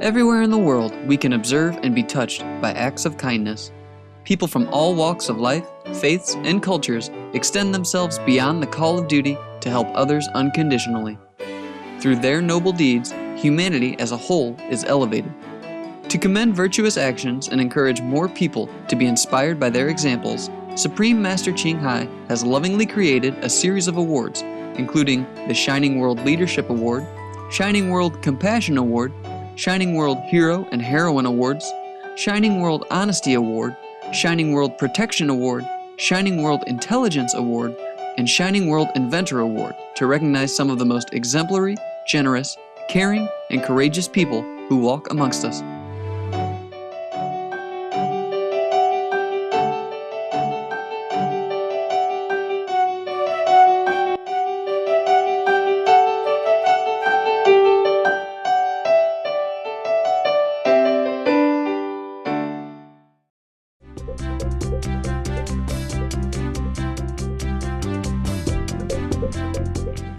Everywhere in the world, we can observe and be touched by acts of kindness. People from all walks of life, faiths, and cultures extend themselves beyond the call of duty to help others unconditionally. Through their noble deeds, humanity as a whole is elevated. To commend virtuous actions and encourage more people to be inspired by their examples, Supreme Master Ching Hai has lovingly created a series of awards, including the Shining World Leadership Award, Shining World Compassion Award, Shining World Hero and Heroine Awards, Shining World Honesty Award, Shining World Protection Award, Shining World Intelligence Award, and Shining World Inventor Award to recognize some of the most exemplary, generous, caring, and courageous people who walk amongst us.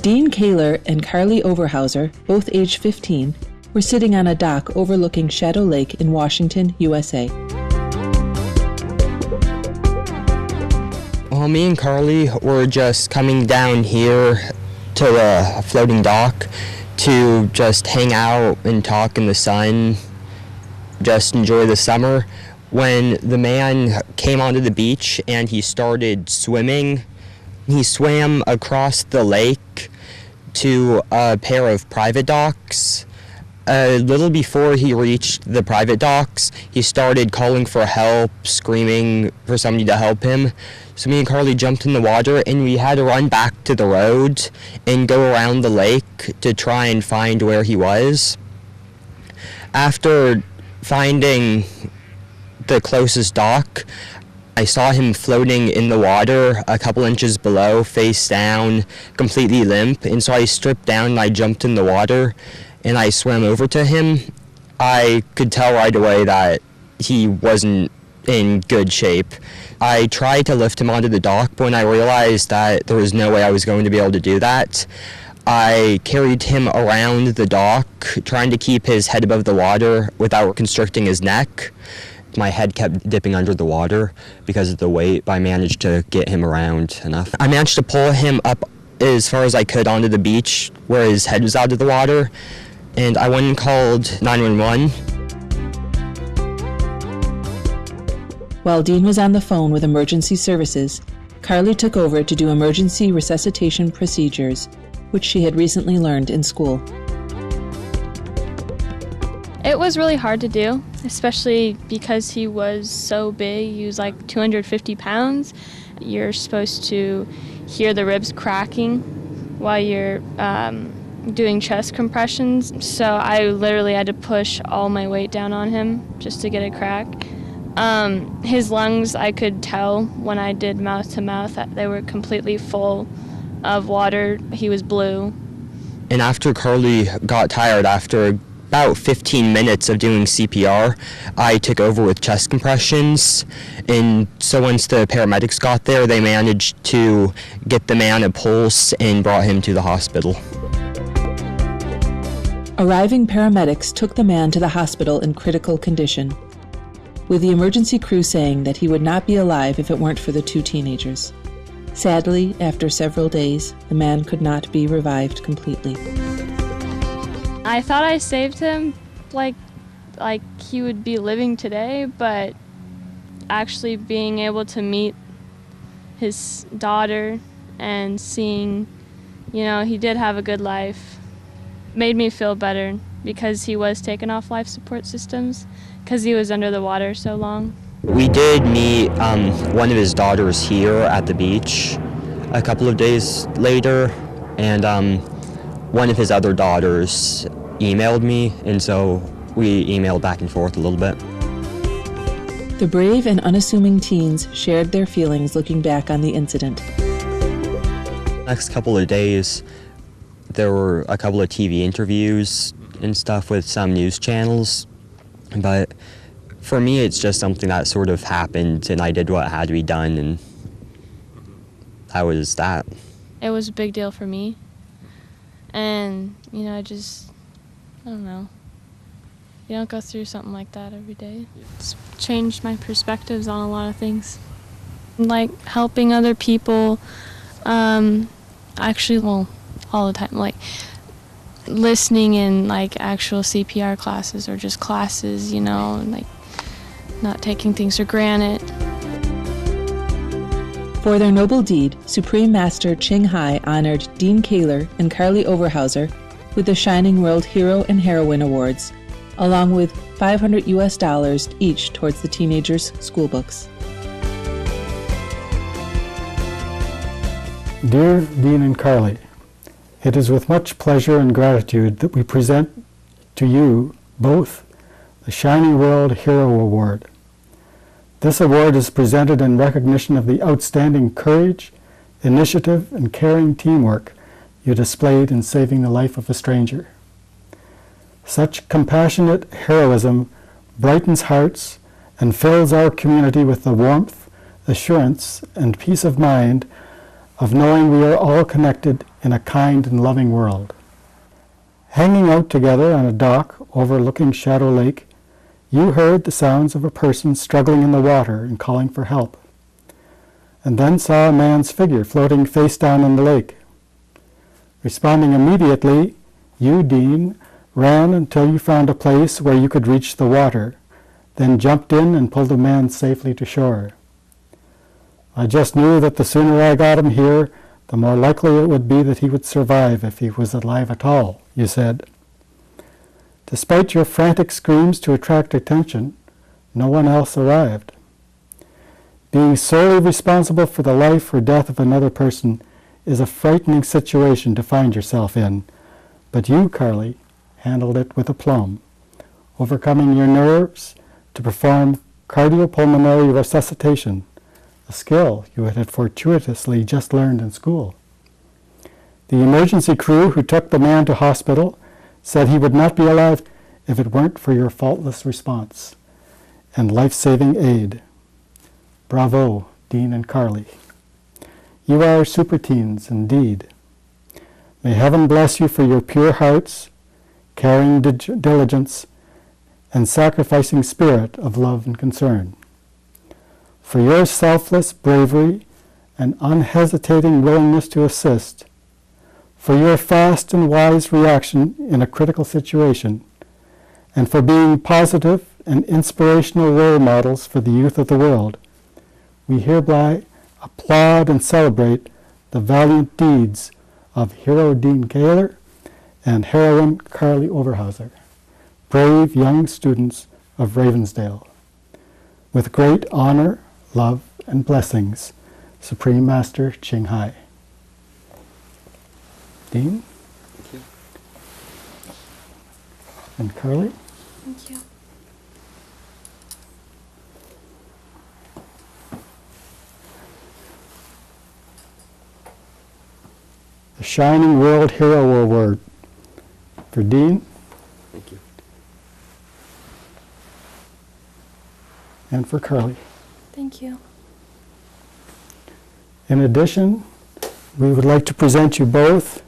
Dean Kayler and Carly Overhauser, both age 15, were sitting on a dock overlooking Shadow Lake in Washington, USA. Well, me and Carly were just coming down here to the floating dock to just hang out and talk in the sun, just enjoy the summer, when the man came onto the beach and he started swimming. He swam across the lake to a pair of private docks. A little before he reached the private docks, he started calling for help, screaming for somebody to help him. So me and Carly jumped in the water and we had to run back to the road and go around the lake to try and find where he was. After finding the closest dock, I saw him floating in the water a couple inches below, face down, completely limp, and so I stripped down and I jumped in the water and I swam over to him. I could tell right away that he wasn't in good shape. I tried to lift him onto the dock, but when I realized that there was no way I was going to be able to do that, I carried him around the dock, trying to keep his head above the water without constricting his neck. My head kept dipping under the water because of the weight, but I managed to get him around enough. I managed to pull him up as far as I could onto the beach where his head was out of the water, and I went and called 911. While Dean was on the phone with emergency services, Carly took over to do emergency resuscitation procedures, which she had recently learned in school. It was really hard to do, especially because he was so big. He was like 250 pounds. You're supposed to hear the ribs cracking while you're doing chest compressions. So I literally had to push all my weight down on him just to get a crack. His lungs, I could tell when I did mouth to mouth that they were completely full of water. He was blue. And after Carly got tired, after about 15 minutes of doing CPR, I took over with chest compressions, and so once the paramedics got there, they managed to get the man a pulse and brought him to the hospital. Arriving paramedics took the man to the hospital in critical condition, with the emergency crew saying that he would not be alive if it weren't for the two teenagers. Sadly, after several days, the man could not be revived completely. I thought I saved him like he would be living today, but actually being able to meet his daughter and seeing, he did have a good life made me feel better because he was taken off life support systems because he was under the water so long. We did meet one of his daughters here at the beach a couple of days later, and one of his other daughters emailed me, and so we emailed back and forth a little bit. The brave and unassuming teens shared their feelings looking back on the incident. Next couple of days, there were a couple of TV interviews and stuff with some news channels, but for me, it's just something that sort of happened, and I did what had to be done, and that was that. It was a big deal for me, and, I don't know. You don't go through something like that every day. It's changed my perspectives on a lot of things. Like helping other people, actually, well, all the time, like listening in like actual CPR classes or just classes, you know, and like not taking things for granted. For their noble deed, Supreme Master Ching Hai honored Dean Kayler and Carly Overhauser with the Shining World Hero and Heroine Awards, along with $500 each towards the teenagers' school books. Dear Dean and Carly, it is with much pleasure and gratitude that we present to you both the Shining World Hero Award. This award is presented in recognition of the outstanding courage, initiative, and caring teamwork you displayed in saving the life of a stranger. Such compassionate heroism brightens hearts and fills our community with the warmth, assurance, and peace of mind of knowing we are all connected in a kind and loving world. Hanging out together on a dock overlooking Shadow Lake, you heard the sounds of a person struggling in the water and calling for help, and then saw a man's figure floating face down in the lake. Responding immediately, you, Dean, ran until you found a place where you could reach the water, then jumped in and pulled the man safely to shore. I just knew that the sooner I got him here, the more likely it would be that he would survive if he was alive at all, you said. Despite your frantic screams to attract attention, no one else arrived. Being solely responsible for the life or death of another person is a frightening situation to find yourself in, but you, Carly, handled it with aplomb, overcoming your nerves to perform cardiopulmonary resuscitation, a skill you had fortuitously just learned in school. The emergency crew who took the man to hospital said he would not be alive if it weren't for your faultless response and life-saving aid. Bravo, Dean and Carly. You are super teens indeed. May heaven bless you for your pure hearts, caring diligence, and sacrificing spirit of love and concern. For your selfless bravery and unhesitating willingness to assist, for your fast and wise reaction in a critical situation, and for being positive and inspirational role models for the youth of the world, we hereby applaud and celebrate the valiant deeds of Hero Dean Kayler and Heroine Carly Overhauser, brave young students of Ravensdale. With great honor, love, and blessings, Supreme Master Ching Hai. Dean? Thank you. And Carly? Thank you. The Shining World Hero Award for Dean. Thank you. And for Carly. Thank you. In addition, we would like to present you both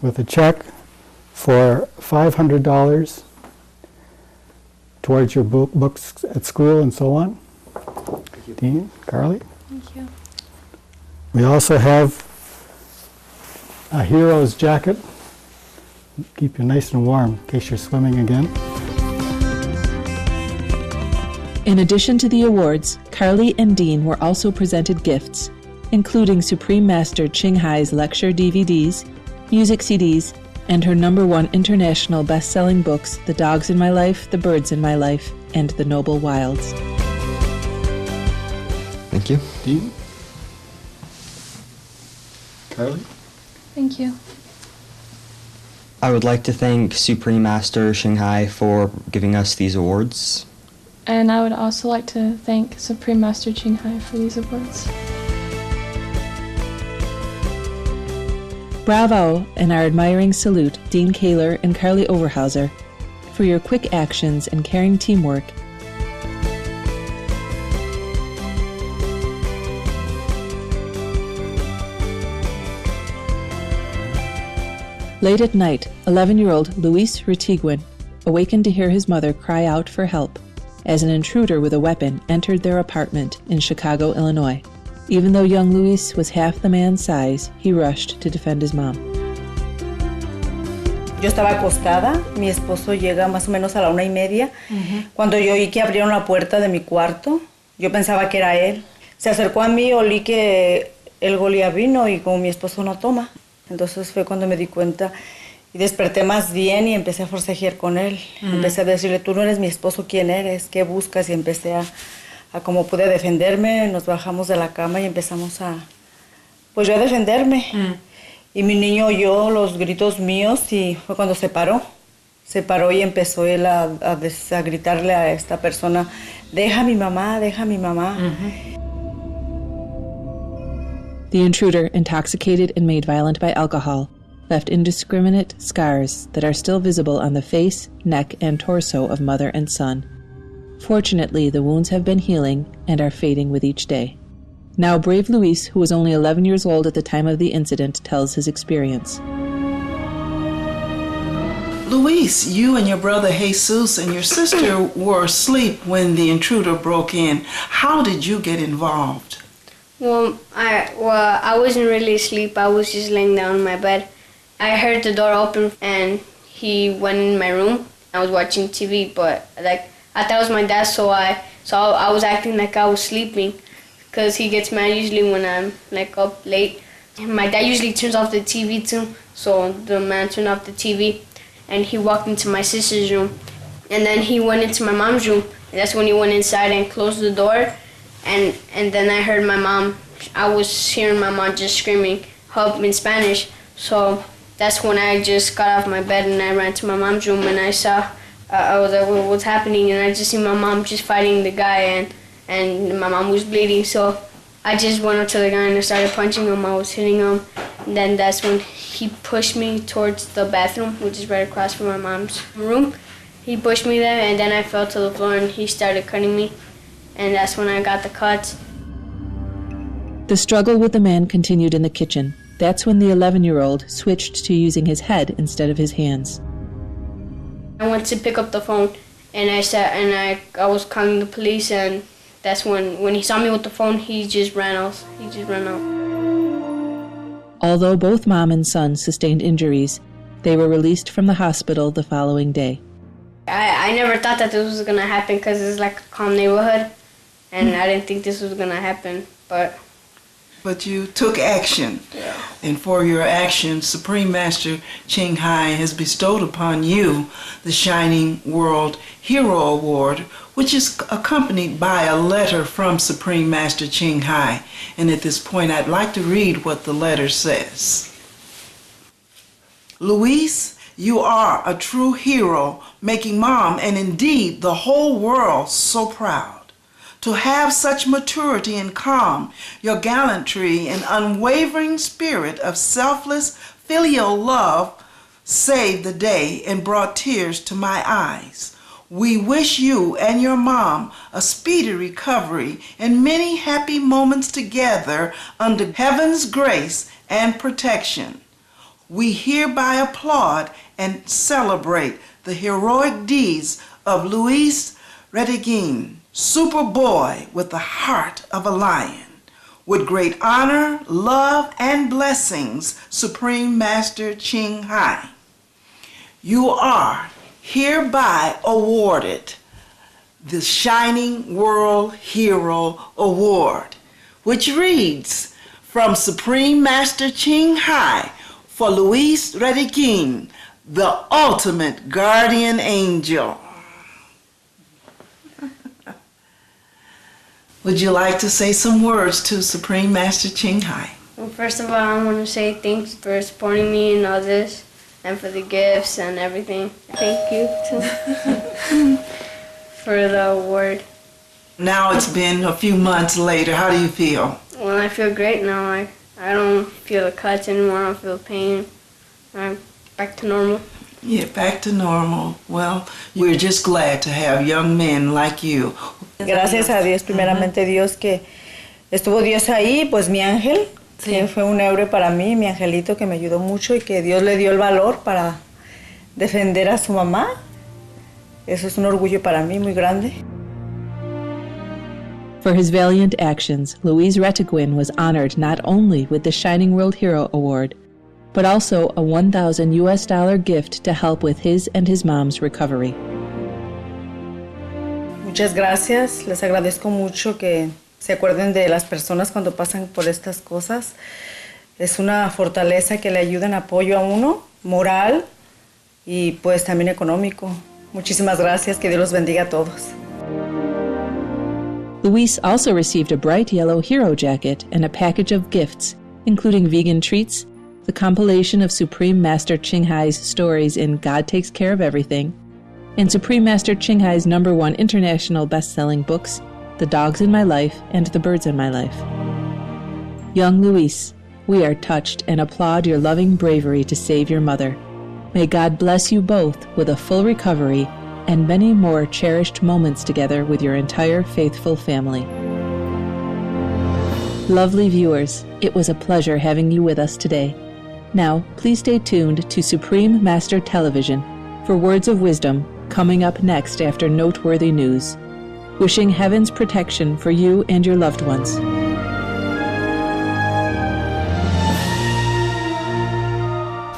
with a check for $500 towards your books at school and so on. Thank you. Dean, Carly. Thank you. We also have a hero's jacket. Keep you nice and warm in case you're swimming again. In addition to the awards, Carly and Dean were also presented gifts, including Supreme Master Ching Hai's lecture DVDs, music CDs, and her #1 international best-selling books, The Dogs in My Life, The Birds in My Life, and The Noble Wilds. Thank you. Dean? Carly? Thank you. I would like to thank Supreme Master Ching Hai for giving us these awards. And I would also like to thank Supreme Master Ching Hai for these awards. Bravo, and our admiring salute, Dean Kayler and Carly Overhauser, for your quick actions and caring teamwork. Late at night, 11-year-old Luis Retiguin awakened to hear his mother cry out for help as an intruder with a weapon entered their apartment in Chicago, Illinois. Even though young Luis was half the man's size, he rushed to defend his mom. Yo estaba acostada, mi esposo llega más o menos a la 1:30. Cuando yo oí que abrieron la puerta de mi cuarto, yo pensaba que era él. Se acercó a mí, olí que el golía vino y como mi esposo no toma. Entonces fue cuando me di cuenta y desperté más bien y empecé a forcejear con él. Empecé a decirle, tú no eres mi esposo, ¿quién eres? ¿Qué buscas? Y empecé a como pude defenderme, nos bajamos de la cama y empezamos pues yo a defenderme. Y mi niño oyó los gritos míos y fue cuando se paró. Se paró y empezó él a gritarle a esta persona, deja a mi mamá, deja a mi mamá. The intruder, intoxicated and made violent by alcohol, left indiscriminate scars that are still visible on the face, neck, and torso of mother and son. Fortunately, the wounds have been healing and are fading with each day. Now, brave Luis, who was only 11 years old at the time of the incident, tells his experience. Luis, you and your brother Jesus and your sister were asleep when the intruder broke in. How did you get involved? Well, I wasn't really asleep. I was just laying down in my bed. I heard the door open and he went in my room. I was watching TV, but I thought it was my dad, so I was acting like I was sleeping, because he gets mad usually when I'm up late. My dad usually turns off the TV too, so the man turned off the TV, and he walked into my sister's room, and then he went into my mom's room, and that's when he went inside and closed the door, and then I heard my mom. I was hearing my mom just screaming help in Spanish, so that's when I just got off my bed and I ran to my mom's room, and I saw. I was like, well, what's happening? And I just see my mom just fighting the guy, and my mom was bleeding. So I just went up to the guy and I started punching him. I was hitting him. And then that's when he pushed me towards the bathroom, which is right across from my mom's room. He pushed me there, and then I fell to the floor, and he started cutting me. And that's when I got the cuts. The struggle with the man continued in the kitchen. That's when the 11-year-old switched to using his head instead of his hands. I went to pick up the phone, and I was calling the police, and that's when he saw me with the phone, he just ran out. Although both mom and son sustained injuries, they were released from the hospital the following day. I never thought that this was going to happen, because it's like a calm neighborhood, and I didn't think this was going to happen, but you took action. Yeah. And for your action, Supreme Master Ching Hai has bestowed upon you the Shining World Hero Award, which is accompanied by a letter from Supreme Master Ching Hai. And at this point, I'd like to read what the letter says. Luis, you are a true hero, making Mom and indeed the whole world so proud. To have such maturity and calm, your gallantry and unwavering spirit of selfless filial love saved the day and brought tears to my eyes. We wish you and your mom a speedy recovery and many happy moments together under heaven's grace and protection. We hereby applaud and celebrate the heroic deeds of Luis Rediguin, Superboy with the heart of a lion. With great honor, love, and blessings, Supreme Master Ching Hai. You are hereby awarded the Shining World Hero Award, which reads, from Supreme Master Ching Hai for Luis Rediguin, the ultimate guardian angel. Would you like to say some words to Supreme Master Ching Hai? Well, first of all, I want to say thanks for supporting me in all this, and for the gifts and everything. Thank you for the award. Now it's been a few months later. How do you feel? Well, I feel great now. I don't feel the cuts anymore. I don't feel pain. I'm back to normal. Yeah, back to normal. Well, we're just glad to have young men like you. Gracias a Dios, primeramente Dios, que estuvo Dios ahí, pues mi ángel, que fue un héroe para mí, mi angelito que me ayudó mucho y que Dios le dio el valor para defender a su mamá Eso es un orgullo para mí muy grande. For his valiant actions, Luis Retiguin was honored not only with the Shining World Hero Award, but also a $1,000 gift to help with his and his mom's recovery. Muchas gracias. Les agradezco mucho que se acuerden de las personas cuando pasan por estas cosas. Es una fortaleza que le ayudan apoyo a uno, moral y pues también económico. Muchísimas gracias. Que Dios los bendiga a todos. Luis also received a bright yellow hero jacket and a package of gifts, including vegan treats, the compilation of Supreme Master Ching Hai's stories in God Takes Care of Everything, and Supreme Master Ching Hai's #1 international best-selling books, The Dogs in My Life and The Birds in My Life. Young Luis, we are touched and applaud your loving bravery to save your mother. May God bless you both with a full recovery and many more cherished moments together with your entire faithful family. Lovely viewers, it was a pleasure having you with us today. Now, please stay tuned to Supreme Master Television for words of wisdom coming up next after noteworthy news. Wishing heaven's protection for you and your loved ones.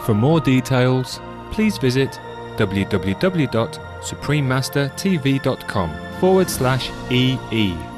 For more details, please visit www.suprememastertv.com/EE.